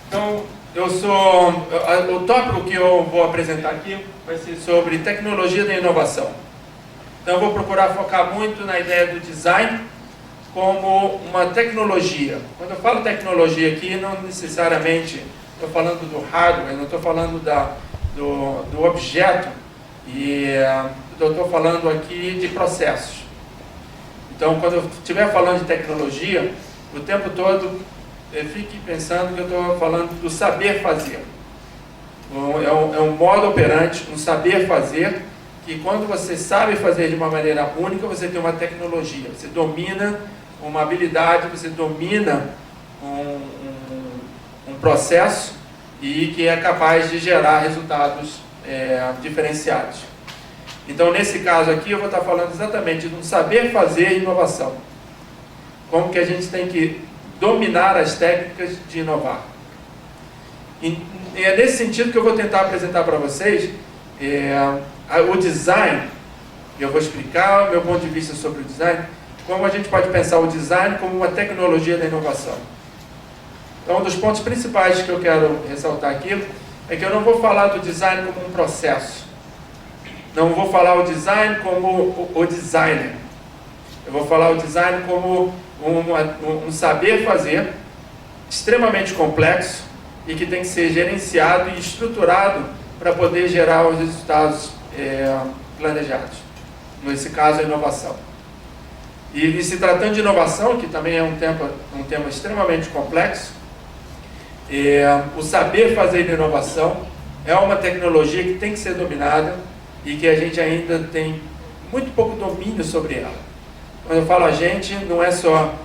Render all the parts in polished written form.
Então, o tópico que eu vou apresentar aqui vai ser sobre tecnologia da inovação. Então, eu vou procurar focar muito na ideia do design como uma tecnologia. Quando eu falo tecnologia aqui, não necessariamente estou falando do hardware, não estou falando do objeto, eu estou falando aqui de processos. Então, quando eu estiver falando de tecnologia, o tempo todo, fique pensando que eu estou falando do saber fazer. É um modo operante, um saber fazer, que quando você sabe fazer de uma maneira única, você tem uma tecnologia, você domina uma habilidade, você domina um processo e que é capaz de gerar resultados diferenciados. Então, nesse caso aqui, eu vou estar falando exatamente de um saber fazer inovação. Como que a gente tem que dominar as técnicas de inovar. E é nesse sentido que eu vou tentar apresentar para vocês o design. Eu vou explicar o meu ponto de vista sobre o design, como a gente pode pensar o design como uma tecnologia da inovação. Então, um dos pontos principais que eu quero ressaltar aqui é que eu não vou falar do design como um processo. Não vou falar o design como o designer. Eu vou falar o design como um saber fazer extremamente complexo e que tem que ser gerenciado e estruturado para poder gerar os resultados planejados. Nesse caso, a inovação. E se tratando de inovação, que também é um tema extremamente complexo, o saber fazer de inovação é uma tecnologia que tem que ser dominada e que a gente ainda tem muito pouco domínio sobre ela. Quando eu falo a gente, não é só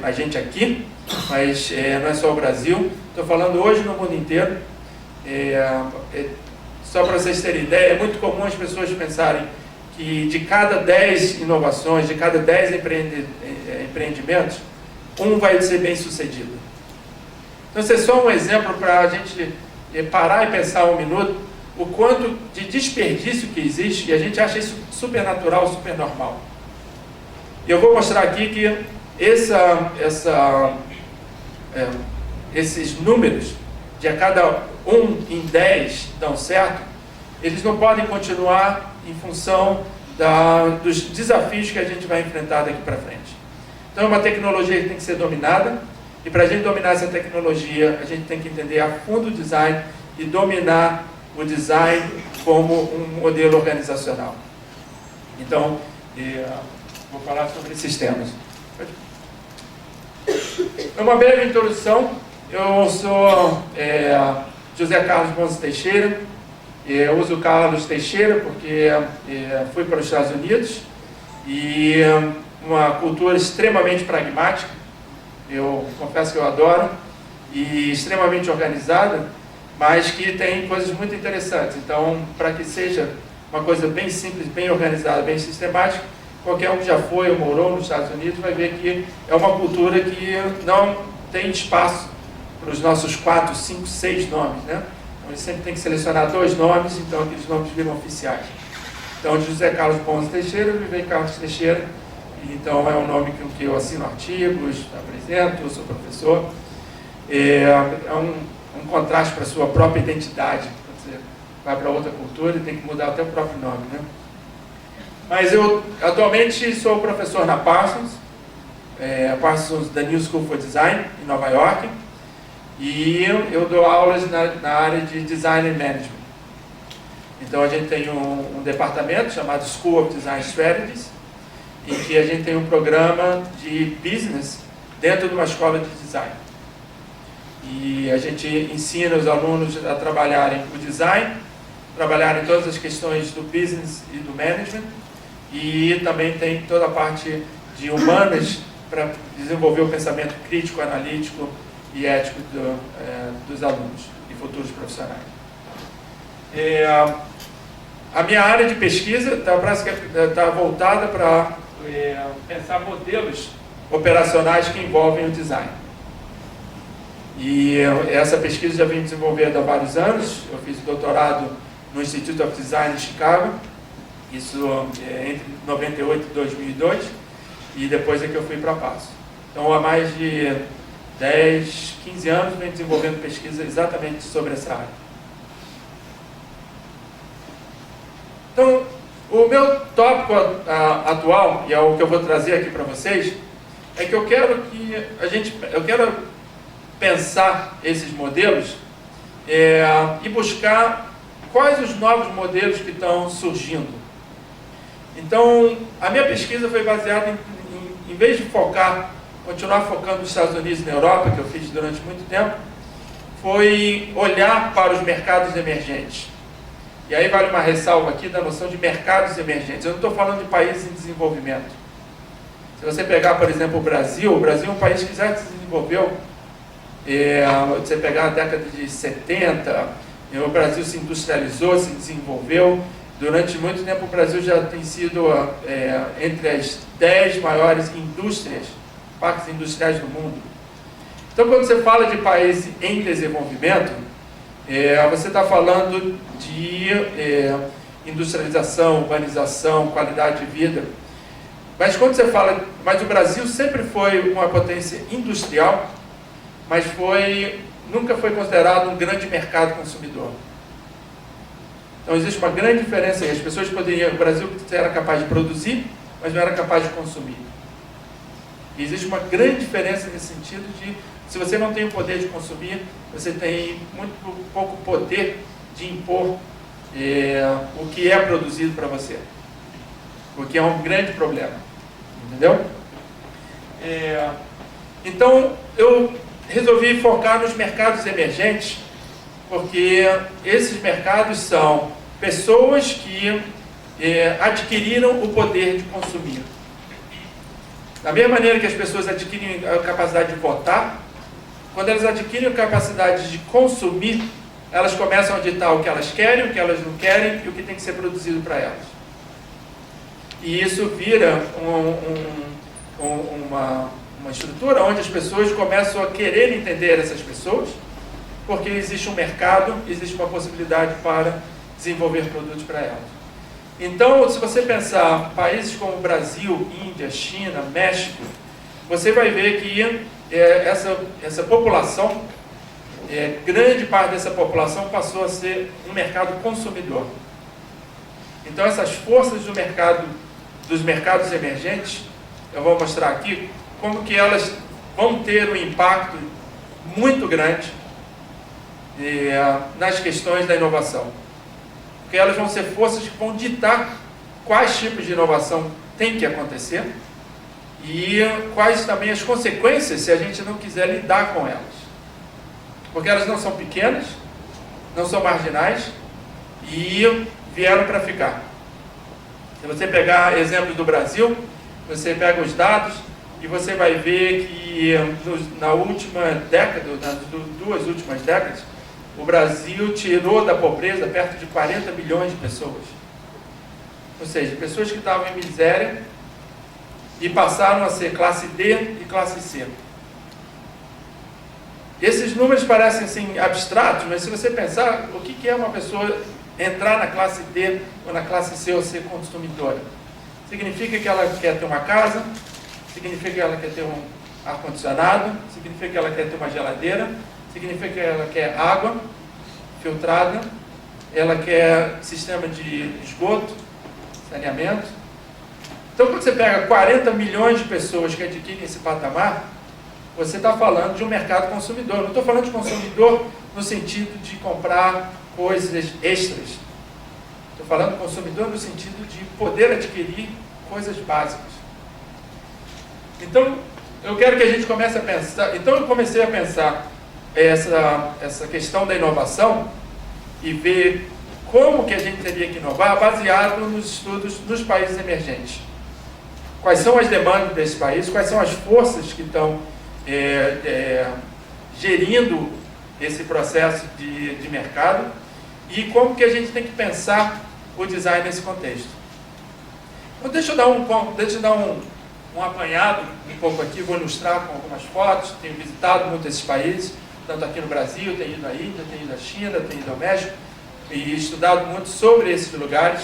a gente aqui, mas não é só o Brasil. Estou falando hoje no mundo inteiro. Só para vocês terem ideia, é muito comum as pessoas pensarem que de cada 10 inovações, de cada 10 empreendimentos, um vai ser bem sucedido. Então, esse é só um exemplo para a gente parar e pensar um minuto o quanto de desperdício que existe, e a gente acha isso super natural, super normal. E eu vou mostrar aqui que esses números, de a cada 1 em 10 dão certo, eles não podem continuar em função dos desafios que a gente vai enfrentar daqui para frente. Então, é uma tecnologia que tem que ser dominada, e para a gente dominar essa tecnologia, a gente tem que entender a fundo o design e dominar o design como um modelo organizacional. Então, vou falar sobre esses temas. Uma breve introdução. Eu sou José Carlos Ponce Teixeira. Eu uso Carlos Teixeira porque fui para os Estados Unidos e uma cultura extremamente pragmática. Eu confesso que eu adoro, e extremamente organizada, mas que tem coisas muito interessantes. Então, para que seja uma coisa bem simples, bem organizada, bem sistemática, qualquer um que já foi ou morou nos Estados Unidos vai ver que é uma cultura que não tem espaço para os nossos 4, 5, 6 nomes, né? Então, ele sempre tem que selecionar 2 nomes, então aqueles nomes viram oficiais. Então, de José Carlos Ponce Teixeira, eu vivei Carlos Teixeira, então é um nome com que eu assino artigos, apresento, eu sou professor. É um contraste para a sua própria identidade. Você vai para outra cultura e tem que mudar até o próprio nome, né? Mas eu atualmente sou professor na Parsons, Parsons da New School for Design, em Nova York, e eu dou aulas na área de Design and Management. Então a gente tem um departamento chamado School of Design Strategies, em que a gente tem um programa de business dentro de uma escola de design. E a gente ensina os alunos a trabalharem o design, trabalharem todas as questões do business e do management, e também tem toda a parte de humanas para desenvolver o pensamento crítico, analítico e ético dos alunos e futuros profissionais. A minha área de pesquisa está voltada para pensar modelos operacionais que envolvem o design. E essa pesquisa já vem desenvolvendo há vários anos. Eu fiz doutorado no Institute of Design em Chicago, isso entre 98 e 2002, e depois é que eu fui para a Passo. Então, há mais de 10, 15 anos, venho desenvolvendo pesquisa exatamente sobre essa área. Então, o meu tópico atual, e é o que eu vou trazer aqui para vocês, é que eu quero pensar esses modelos e buscar quais os novos modelos que estão surgindo. Então, a minha pesquisa foi baseada em vez de continuar focando nos Estados Unidos e na Europa, que eu fiz durante muito tempo, foi olhar para os mercados emergentes. E aí vale uma ressalva aqui da noção de mercados emergentes. Eu não estou falando de países em desenvolvimento. Se você pegar, por exemplo, o Brasil é um país que já se desenvolveu. Você pegar a década de 70, o Brasil se industrializou, se desenvolveu. Durante muito tempo o Brasil já tem sido entre as 10 maiores indústrias, parques industriais do mundo. Então, quando você fala de país em desenvolvimento, você está falando de industrialização, urbanização, qualidade de vida. Mas quando você fala, mas o Brasil sempre foi uma potência industrial, mas nunca foi considerado um grande mercado consumidor. Então existe uma grande diferença aí. As pessoas o Brasil era capaz de produzir, mas não era capaz de consumir. E existe uma grande diferença nesse sentido de, se você não tem o poder de consumir, você tem muito pouco poder de impor o que é produzido para você. O que é um grande problema. Entendeu? Então, eu resolvi focar nos mercados emergentes, porque esses mercados são pessoas que adquiriram o poder de consumir. Da mesma maneira que as pessoas adquirem a capacidade de votar, quando elas adquirem a capacidade de consumir, elas começam a ditar o que elas querem, o que elas não querem e o que tem que ser produzido para elas. E isso vira uma estrutura onde as pessoas começam a querer entender essas pessoas, porque existe um mercado, existe uma possibilidade para desenvolver produtos para elas. Então, se você pensar países como Brasil, Índia, China, México, você vai ver que essa população, grande parte dessa população passou a ser um mercado consumidor. Então, essas forças dos mercados emergentes, eu vou mostrar aqui como que elas vão ter um impacto muito grande nas questões da inovação. Porque elas vão ser forças que vão ditar quais tipos de inovação tem que acontecer e quais também as consequências se a gente não quiser lidar com elas. Porque elas não são pequenas, não são marginais e vieram para ficar. Se você pegar exemplos do Brasil, você pega os dados e você vai ver que na última década, nas 2 últimas décadas, o Brasil tirou da pobreza perto de 40 milhões de pessoas. Ou seja, pessoas que estavam em miséria e passaram a ser classe D e classe C. Esses números parecem assim abstratos, mas se você pensar, o que é uma pessoa entrar na classe D ou na classe C ou ser consumidora? Significa que ela quer ter uma casa, significa que ela quer ter um ar-condicionado, significa que ela quer ter uma geladeira, significa que ela quer água filtrada, ela quer sistema de esgoto, saneamento. Então, quando você pega 40 milhões de pessoas que adquirem esse patamar, você está falando de um mercado consumidor. Não estou falando de consumidor no sentido de comprar coisas extras. Estou falando de consumidor no sentido de poder adquirir coisas básicas. Então, eu quero que a gente comece a pensar. Então, eu comecei a pensar essa questão da inovação e ver como que a gente teria que inovar baseado nos estudos nos países emergentes. Quais são as demandas desse país, quais são as forças que estão gerindo esse processo de mercado e como que a gente tem que pensar o design nesse contexto. Então, deixa eu dar um apanhado um pouco aqui, vou ilustrar com algumas fotos. Tenho visitado muitos desses países, tanto aqui no Brasil, tenho ido à Índia, tenho ido à China, tenho ido ao México, e estudado muito sobre esses lugares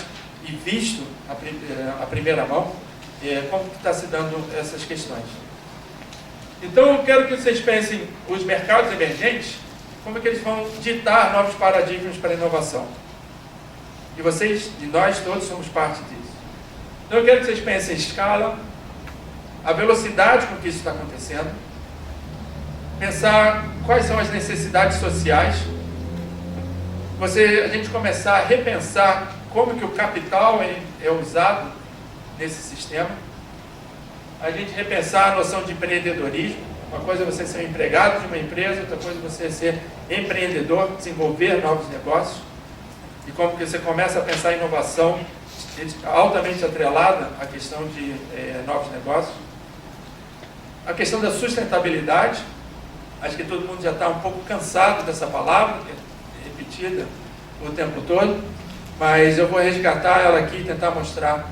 e visto a primeira mão como está se dando essas questões. Então, eu quero que vocês pensem os mercados emergentes, como é que eles vão ditar novos paradigmas para a inovação. E vocês, e nós todos, somos parte disso. Então, eu quero que vocês pensem em escala, a velocidade com que isso está acontecendo, pensar quais são as necessidades sociais, a gente começar a repensar como que o capital é usado nesse sistema, a gente repensar a noção de empreendedorismo. Uma coisa é você ser um empregado de uma empresa, outra coisa é você ser empreendedor, desenvolver novos negócios, e como que você começa a pensar em inovação altamente atrelada à questão de novos negócios. A questão da sustentabilidade, acho que todo mundo já está um pouco cansado dessa palavra, que é repetida o tempo todo, mas eu vou resgatar ela aqui e tentar mostrar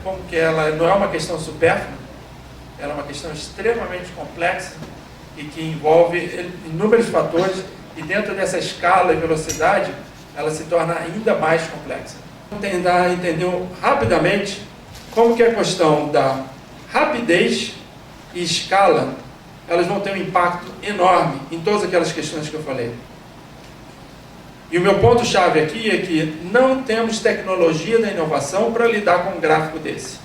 como que ela não é uma questão supérflua, ela é uma questão extremamente complexa e que envolve inúmeros fatores, e dentro dessa escala e velocidade, ela se torna ainda mais complexa. Vou tentar entender rapidamente como que a questão da rapidez e escala, elas vão ter um impacto enorme em todas aquelas questões que eu falei. E o meu ponto-chave aqui é que não temos tecnologia da inovação para lidar com um gráfico desse.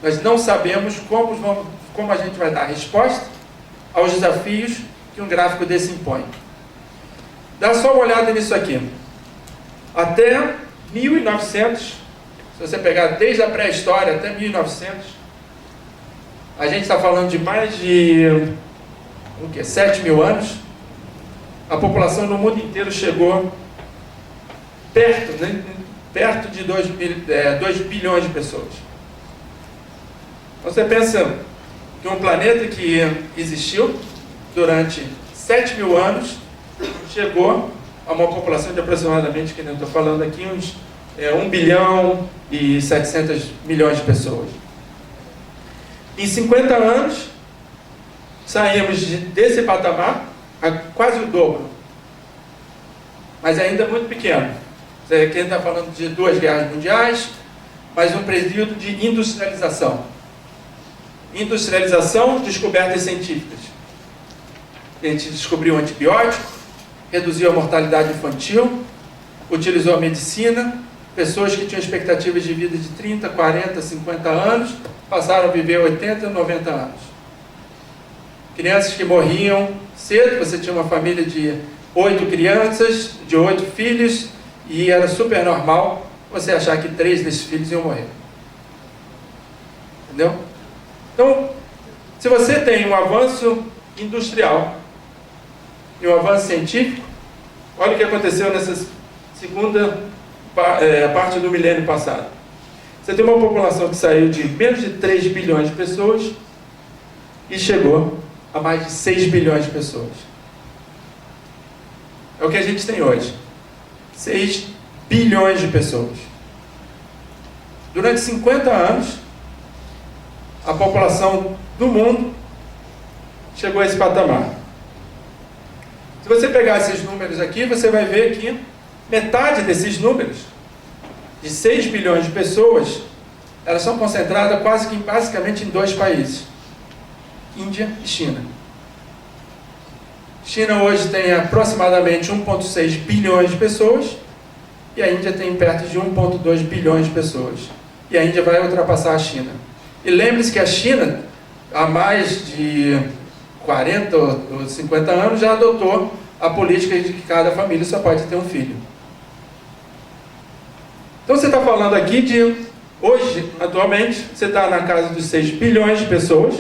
Nós não sabemos como a gente vai dar resposta aos desafios que um gráfico desse impõe. Dá só uma olhada nisso aqui. Até 1900, se você pegar desde a pré-história até 1900, a gente está falando de mais de 7 mil anos. A população no mundo inteiro chegou perto de 2 bilhões de pessoas. Então você pensa que um planeta que existiu durante 7 mil anos chegou a uma população de aproximadamente, que eu estou falando aqui, uns 1 bilhão e 700 milhões de pessoas. Em 50 anos, saímos desse patamar a quase o dobro, mas ainda muito pequeno. Aqui está falando de 2 guerras mundiais, mais um período de industrialização. Industrialização, descobertas científicas. A gente descobriu o antibiótico, reduziu a mortalidade infantil, utilizou a medicina, pessoas que tinham expectativas de vida de 30, 40, 50 anos, passaram a viver 80, 90 anos. Crianças que morriam cedo, você tinha uma família de 8 crianças, de 8 filhos, e era super normal você achar que 3 desses filhos iam morrer. Entendeu? Então, se você tem um avanço industrial e um avanço científico, olha o que aconteceu nessa segunda parte do milênio passado. Você tem uma população que saiu de menos de 3 bilhões de pessoas e chegou a mais de 6 bilhões de pessoas. É o que a gente tem hoje. 6 bilhões de pessoas. Durante 50 anos, a população do mundo chegou a esse patamar. Se você pegar esses números aqui, você vai ver que metade desses números, de 6 bilhões de pessoas, elas são concentradas basicamente em 2 países: Índia e China. China hoje tem aproximadamente 1,6 bilhões de pessoas, e a Índia tem perto de 1,2 bilhões de pessoas. E a Índia vai ultrapassar a China. E lembre-se que a China, há mais de 40 ou 50 anos, já adotou a política de que cada família só pode ter um filho. Então você está falando aqui de, hoje, atualmente, você está na casa dos 6 bilhões de pessoas,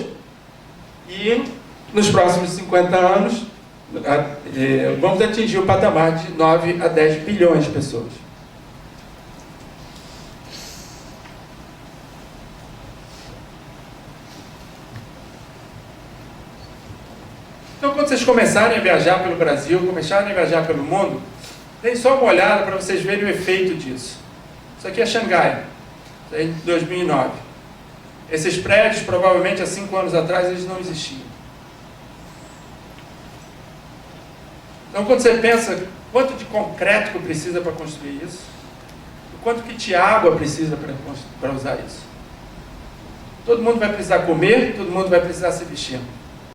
e nos próximos 50 anos, vamos atingir o patamar de 9 a 10 bilhões de pessoas. Então, quando vocês começarem a viajar pelo Brasil, começarem a viajar pelo mundo, deem só uma olhada para vocês verem o efeito disso. Isso aqui é Xangai, isso aí de 2009. Esses prédios, provavelmente há 5 anos atrás, eles não existiam. Então, quando você pensa quanto de concreto que precisa para construir isso, quanto que de água precisa para usar isso. todo mundo vai precisar comer, todo mundo vai precisar se vestir.